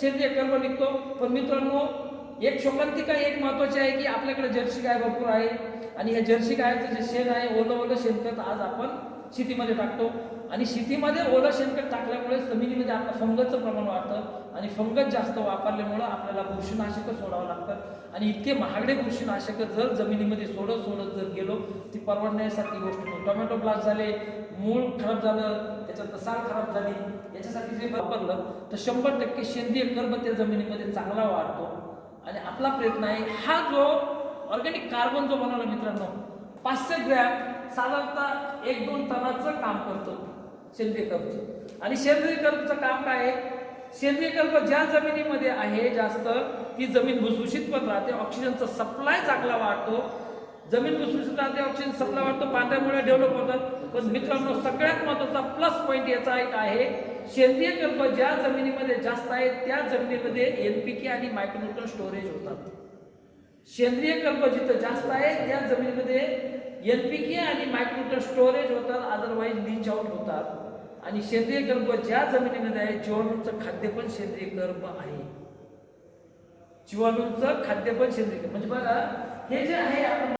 सेंद्रिय कर्ब निघतो. पण मित्रांनो, एक शोकांतिका एक महत्वाची आहे की आपल्याकडे जर्सी गाय भरपूर आहे आणि ह्या जर्सी गायचं जे शेण आहे, ओलं शेणखत आज आपण शेतीमध्ये टाकतो आणि शेतीमध्ये ओलं शेणखत टाकल्यामुळे जमिनीमध्ये आपलं फंगसचं प्रमाण वाढतं आणि फंगस जास्त वापरल्यामुळं आपल्याला बुरशीनाशकं सोडावं लागतात आणि इतके महागडे बुरशीनाशकं जर जमिनीमध्ये सोडत जर गेलो ती परवडण्यासारखी गोष्ट नाही. टोमॅटो ब्लास्ट झाले, मूळ खराब झालं, त्याच्यात साल खराब झाली, याच्यासाठी जे वापरलं तर 100% सेंद्रिय कर्ब त्या जमिनीमध्ये चांगला वाढतो. आणि आपला प्रयत्न आहे हा जो ऑर्गॅनिक कार्बन जो बनवला मित्रांनो, 500 ग्रॅम साधारणतः 1-2 टनाचं काम करतो सेंद्रिय कर्बचं. आणि सेंद्रिय कर्बचं काम काय आहे? सेंद्रिय कर्ब ज्या जमिनीमध्ये आहे जास्त ती जमीन भुसभुशीत पण राहते, ऑक्सिजनचा सप्लाय चांगला वाढतो, जमीन भुसभुशीत राहते, ऑक्सिजन सप्लाय वाढतो, पांढऱ्यामुळे डेव्हलप होतात. पण मित्रांनो, सगळ्यात महत्त्वाचा प्लस पॉईंट याचा एक आहे, सेंद्रिय कर्ब ज्या जमिनीमध्ये जास्त आहे त्या जमिनीमध्ये NPK आणि मायक्रोन्यूट्रन स्टोरेज होतात. सेंद्रिय कर्ब जिथं जास्त आहे त्या जमिनीमध्ये NPK आणि मायक्रोन्यूट्रन स्टोरेज होतात, अदरवाईज लीच आउट होतात. आणि सेंद्रिय कर्ब ज्या जमिनीमध्ये आहे, जीवाणूंचं खाद्य पण सेंद्रिय कर्ब आहे. जीवाणूंचं खाद्य पण सेंद्रिय कर्ब म्हणजे बघा, हे जे आहे आपण